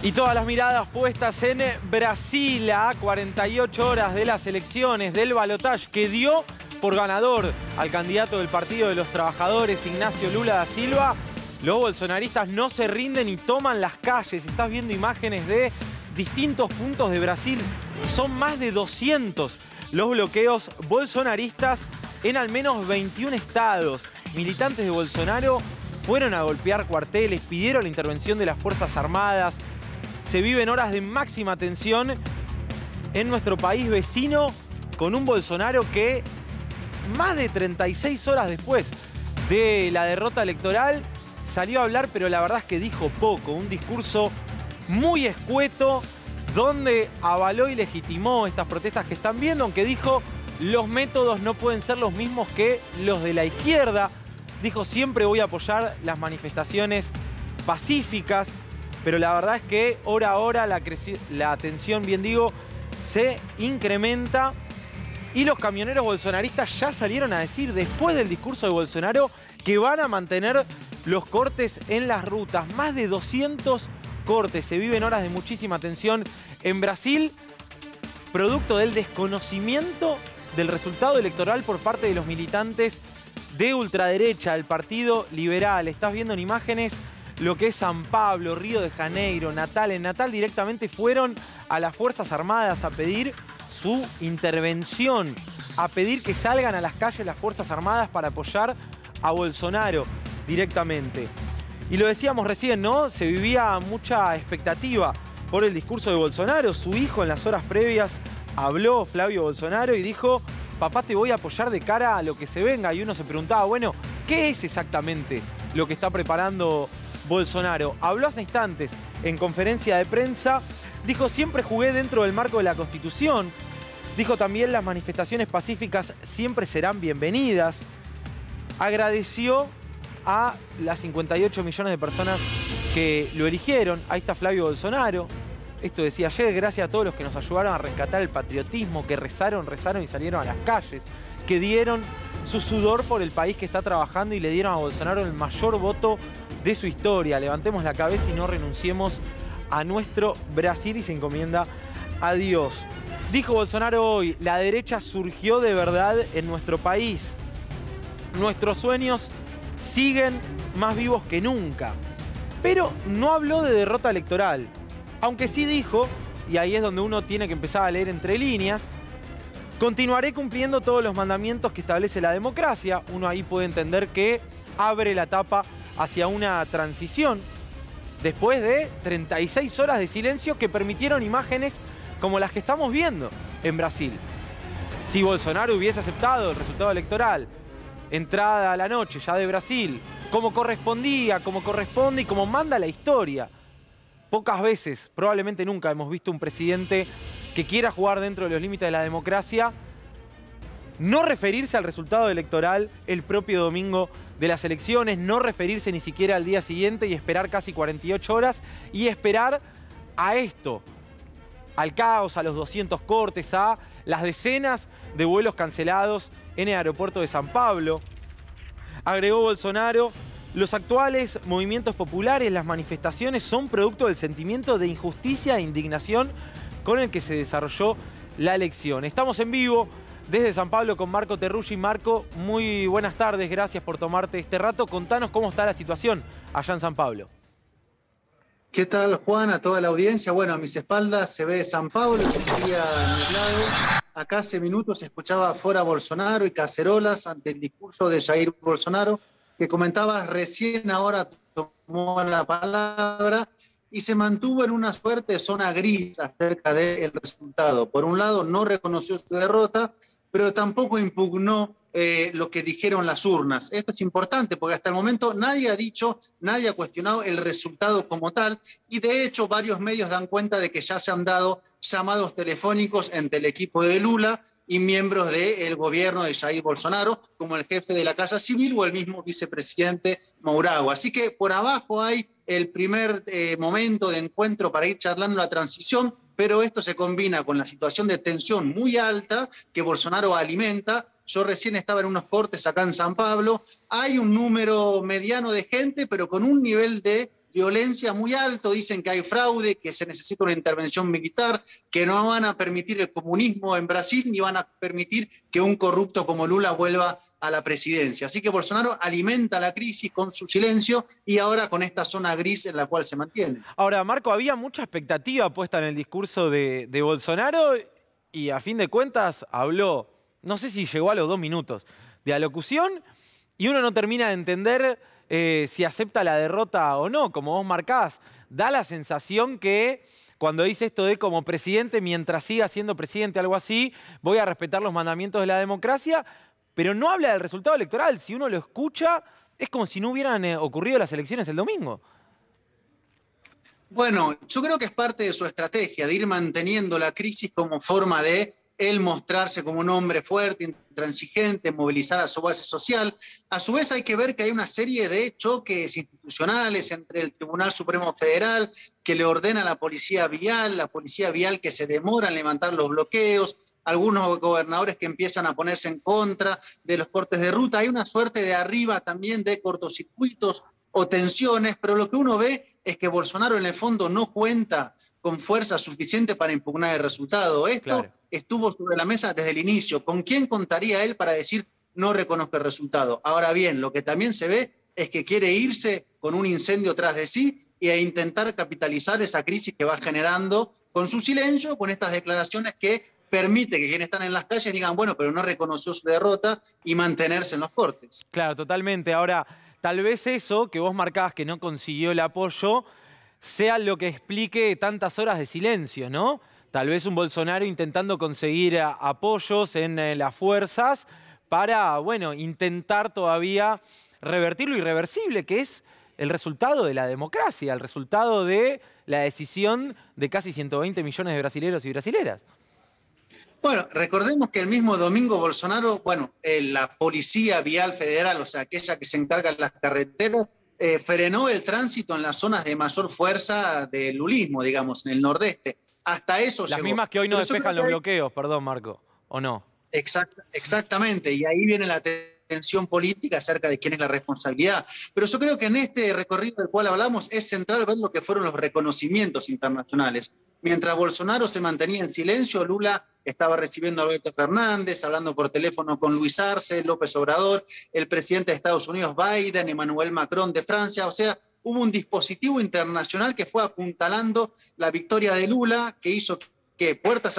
Y todas las miradas puestas en Brasil a 48 horas de las elecciones del balotaje que dio por ganador al candidato del Partido de los Trabajadores, Ignacio Lula da Silva. Los bolsonaristas no se rinden y toman las calles. Estás viendo imágenes de distintos puntos de Brasil. Son más de 200 los bloqueos bolsonaristas en al menos 21 estados. Militantes de Bolsonaro fueron a golpear cuarteles, pidieron la intervención de las Fuerzas Armadas. Se viven horas de máxima tensión en nuestro país vecino con un Bolsonaro que más de 36 horas después de la derrota electoral salió a hablar, pero la verdad es que dijo poco. Un discurso muy escueto donde avaló y legitimó estas protestas que están viendo, aunque dijo los métodos no pueden ser los mismos que los de la izquierda. Dijo siempre voy a apoyar las manifestaciones pacíficas, pero la verdad es que hora a hora la tensión, bien digo, se incrementa. Y los camioneros bolsonaristas ya salieron a decir, después del discurso de Bolsonaro, que van a mantener los cortes en las rutas. Más de 200 cortes. Se viven horas de muchísima tensión en Brasil, producto del desconocimiento del resultado electoral por parte de los militantes de ultraderecha, el Partido Liberal. Estás viendo en imágenes lo que es San Pablo, Río de Janeiro, Natal. En Natal directamente fueron a las Fuerzas Armadas a pedir su intervención, a pedir que salgan a las calles las Fuerzas Armadas para apoyar a Bolsonaro directamente. Y lo decíamos recién, ¿no? Se vivía mucha expectativa por el discurso de Bolsonaro. Su hijo en las horas previas habló, Flavio Bolsonaro, y dijo: papá, te voy a apoyar de cara a lo que se venga. Y uno se preguntaba, bueno, ¿qué es exactamente lo que está preparando Bolsonaro? Habló hace instantes en conferencia de prensa. Dijo, siempre jugué dentro del marco de la Constitución. Dijo también, las manifestaciones pacíficas siempre serán bienvenidas. Agradeció a las 58 millones de personas que lo eligieron. Ahí está Flavio Bolsonaro. Esto decía ayer, gracias a todos los que nos ayudaron a rescatar el patriotismo, que rezaron y salieron a las calles, que dieron su sudor por el país que está trabajando y le dieron a Bolsonaro el mayor voto de su historia. Levantemos la cabeza y no renunciemos a nuestro Brasil, y se encomienda a Dios. Dijo Bolsonaro hoy, la derecha surgió de verdad en nuestro país. Nuestros sueños siguen más vivos que nunca. Pero no habló de derrota electoral. Aunque sí dijo, y ahí es donde uno tiene que empezar a leer entre líneas, continuaré cumpliendo todos los mandamientos que establece la democracia. Uno ahí puede entender que abre la tapa hacia una transición después de 36 horas de silencio que permitieron imágenes como las que estamos viendo en Brasil. Si Bolsonaro hubiese aceptado el resultado electoral, entrada a la noche ya de Brasil, como correspondía, como corresponde y como manda la historia, pocas veces, probablemente nunca, hemos visto un presidente que quiera jugar dentro de los límites de la democracia, no referirse al resultado electoral el propio domingo de las elecciones, no referirse ni siquiera al día siguiente y esperar casi 48 horas y esperar a esto, al caos, a los 200 cortes, a las decenas de vuelos cancelados en el aeropuerto de San Pablo. Agregó Bolsonaro, los actuales movimientos populares, las manifestaciones, son producto del sentimiento de injusticia e indignación con el que se desarrolló la elección. Estamos en vivo desde San Pablo con Marco Terruggi. Marco, muy buenas tardes, gracias por tomarte este rato. Contanos cómo está la situación allá en San Pablo. ¿Qué tal, Juan? A toda la audiencia. Bueno, a mis espaldas se ve San Pablo, un día nublado. Acá hace minutos se escuchaba afuera Bolsonaro y cacerolas ante el discurso de Jair Bolsonaro, que comentabas recién, ahora tomó la palabra y se mantuvo en una suerte de zona gris acerca del resultado. Por un lado, no reconoció su derrota, pero tampoco impugnó lo que dijeron las urnas. Esto es importante porque hasta el momento nadie ha dicho, nadie ha cuestionado el resultado como tal, y de hecho varios medios dan cuenta de que ya se han dado llamados telefónicos entre el equipo de Lula y miembros del gobierno de Jair Bolsonaro, como el jefe de la Casa Civil o el mismo vicepresidente Mourão. Así que por abajo hay el primer momento de encuentro para ir charlando la transición, pero esto se combina con la situación de tensión muy alta que Bolsonaro alimenta. Yo recién estaba en unos cortes acá en San Pablo. Hay un número mediano de gente, pero con un nivel de violencia muy alto, dicen que hay fraude, que se necesita una intervención militar, que no van a permitir el comunismo en Brasil, ni van a permitir que un corrupto como Lula vuelva a la presidencia. Así que Bolsonaro alimenta la crisis con su silencio y ahora con esta zona gris en la cual se mantiene. Ahora, Marco, había mucha expectativa puesta en el discurso de Bolsonaro y a fin de cuentas habló, no sé si llegó a los 2 minutos de alocución y uno no termina de entender si acepta la derrota o no. Como vos marcás, da la sensación que cuando dice esto de como presidente, mientras siga siendo presidente, algo así, voy a respetar los mandamientos de la democracia, pero no habla del resultado electoral. Si uno lo escucha, es como si no hubieran ocurrido las elecciones el domingo. Bueno, yo creo que es parte de su estrategia, de ir manteniendo la crisis como forma de él mostrarse como un hombre fuerte, intransigente, movilizar a su base social. A su vez hay que ver que hay una serie de choques institucionales entre el Tribunal Supremo Federal, que le ordena a la policía vial que se demora en levantar los bloqueos, algunos gobernadores que empiezan a ponerse en contra de los cortes de ruta. Hay una suerte de arriba también de cortocircuitos o tensiones, pero lo que uno ve es que Bolsonaro en el fondo no cuenta con fuerza suficiente para impugnar el resultado. Esto estuvo sobre la mesa desde el inicio. ¿Con quién contaría él para decir no reconozco el resultado? Ahora bien, lo que también se ve es que quiere irse con un incendio tras de sí e intentar capitalizar esa crisis que va generando con su silencio, con estas declaraciones que permite que quienes están en las calles digan, bueno, pero no reconoció su derrota y mantenerse en los cortes. Claro, totalmente. Ahora, tal vez eso que vos marcabas que no consiguió el apoyo sea lo que explique tantas horas de silencio, ¿no? Tal vez un Bolsonaro intentando conseguir apoyos en las fuerzas para, bueno, intentar todavía revertir lo irreversible, que es el resultado de la democracia, el resultado de la decisión de casi 120 millones de brasileros y brasileras. Bueno, recordemos que el mismo domingo Bolsonaro, la Policía Vial Federal, o sea, aquella que se encarga de las carreteras, frenó el tránsito en las zonas de mayor fuerza del lulismo, digamos, en el nordeste. Hasta eso Las llegó. mismas que hoy no despejan los bloqueos, perdón, Marco, ¿o no? Exactamente, y ahí viene la tensión política acerca de quién es la responsabilidad. Pero yo creo que en este recorrido del cual hablamos es central ver lo que fueron los reconocimientos internacionales. Mientras Bolsonaro se mantenía en silencio, Lula estaba recibiendo a Alberto Fernández, hablando por teléfono con Luis Arce, López Obrador, el presidente de Estados Unidos, Biden, Emmanuel Macron de Francia. O sea, hubo un dispositivo internacional que fue apuntalando la victoria de Lula, que hizo que puertas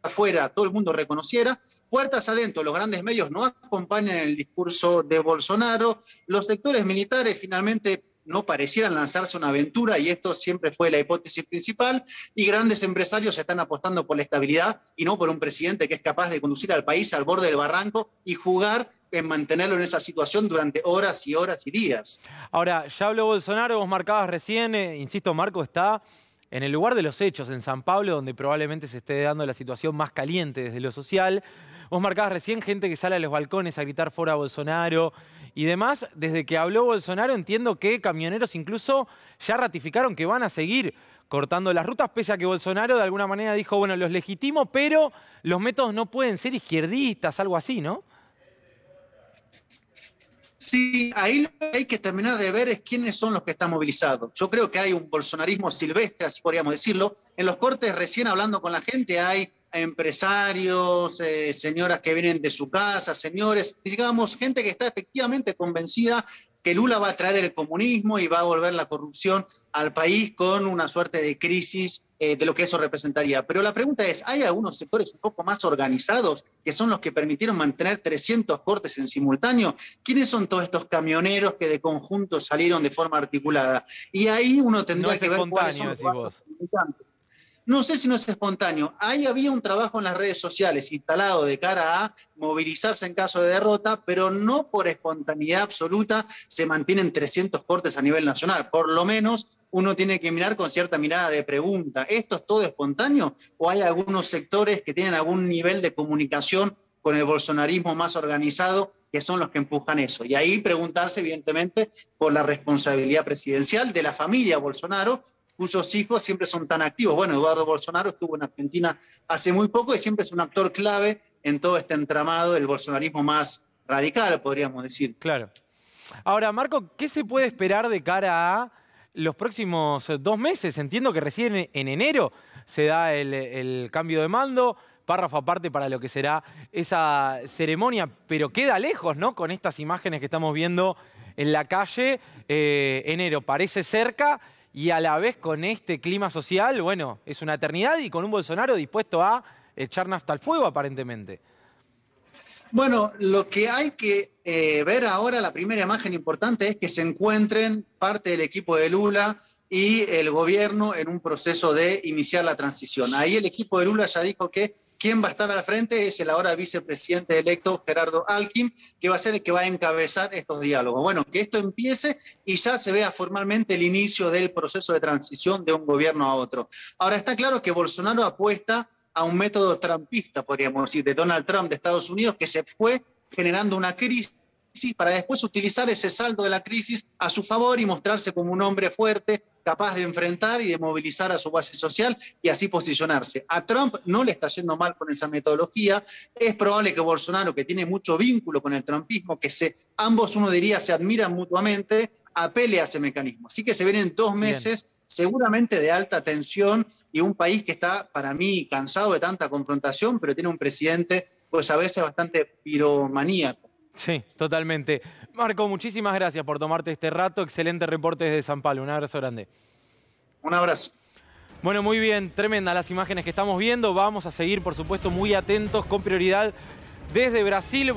afuera todo el mundo reconociera, puertas adentro los grandes medios no acompañan el discurso de Bolsonaro, los sectores militares finalmente no parecieran lanzarse una aventura, y esto siempre fue la hipótesis principal, y grandes empresarios están apostando por la estabilidad y no por un presidente que es capaz de conducir al país al borde del barranco y jugar en mantenerlo en esa situación durante horas y horas y días. Ahora, ya habló Bolsonaro, vos marcabas recién, insisto, Marco está en el lugar de los hechos, en San Pablo, donde probablemente se esté dando la situación más caliente desde lo social. Vos marcabas recién gente que sale a los balcones a gritar fuera Bolsonaro y demás. Desde que habló Bolsonaro entiendo que camioneros incluso ya ratificaron que van a seguir cortando las rutas, pese a que Bolsonaro de alguna manera dijo, bueno, los legitimo, pero los métodos no pueden ser izquierdistas, algo así, ¿no? Sí, ahí lo que hay que terminar de ver es quiénes son los que están movilizados. Yo creo que hay un bolsonarismo silvestre, así podríamos decirlo. En los cortes, recién hablando con la gente, hay empresarios, señoras que vienen de su casa, señores, digamos, gente que está efectivamente convencida que Lula va a traer el comunismo y va a volver la corrupción al país con una suerte de crisis de lo que eso representaría. Pero la pregunta es, ¿hay algunos sectores un poco más organizados que son los que permitieron mantener 300 cortes en simultáneo? ¿Quiénes son todos estos camioneros que de conjunto salieron de forma articulada? Y ahí uno tendría que ver cuáles son los vasos comunicantes. No sé si no es espontáneo. Ahí había un trabajo en las redes sociales instalado de cara a movilizarse en caso de derrota, pero no por espontaneidad absoluta se mantienen 300 cortes a nivel nacional. Por lo menos uno tiene que mirar con cierta mirada de pregunta. ¿Esto es todo espontáneo o hay algunos sectores que tienen algún nivel de comunicación con el bolsonarismo más organizado que son los que empujan eso? Y ahí preguntarse, evidentemente, por la responsabilidad presidencial de la familia Bolsonaro, cuyos hijos siempre son tan activos. Bueno, Eduardo Bolsonaro estuvo en Argentina hace muy poco y siempre es un actor clave en todo este entramado del bolsonarismo más radical, podríamos decir. Claro. Ahora, Marco, ¿qué se puede esperar de cara a los próximos 2 meses. Entiendo que recién en enero se da el cambio de mando. Párrafo aparte para lo que será esa ceremonia, pero queda lejos, ¿no? Con estas imágenes que estamos viendo en la calle, enero parece cerca y a la vez con este clima social, bueno, es una eternidad y con un Bolsonaro dispuesto a echar nafta al fuego aparentemente. Bueno, lo que hay que ver ahora, la primera imagen importante es que se encuentren parte del equipo de Lula y el gobierno en un proceso de iniciar la transición. Ahí el equipo de Lula ya dijo que quien va a estar al frente es el ahora vicepresidente electo Gerardo Alckmin, que va a ser el que va a encabezar estos diálogos. Bueno, que esto empiece y ya se vea formalmente el inicio del proceso de transición de un gobierno a otro. Ahora, está claro que Bolsonaro apuesta a un método trumpista, podríamos decir, de Donald Trump de Estados Unidos, que se fue generando una crisis para después utilizar ese saldo de la crisis a su favor y mostrarse como un hombre fuerte, capaz de enfrentar y de movilizar a su base social y así posicionarse. A Trump no le está yendo mal con esa metodología. Es probable que Bolsonaro, que tiene mucho vínculo con el trumpismo, que ambos, uno diría, se admiran mutuamente, apele a ese mecanismo. Así que se vienen 2 meses seguramente de alta tensión y un país que está, para mí, cansado de tanta confrontación, pero tiene un presidente, pues a veces bastante piromaníaco. Sí, totalmente. Marco, muchísimas gracias por tomarte este rato. Excelente reporte desde San Pablo. Un abrazo grande. Un abrazo. Bueno, muy bien. Tremendas las imágenes que estamos viendo. Vamos a seguir, por supuesto, muy atentos, con prioridad desde Brasil.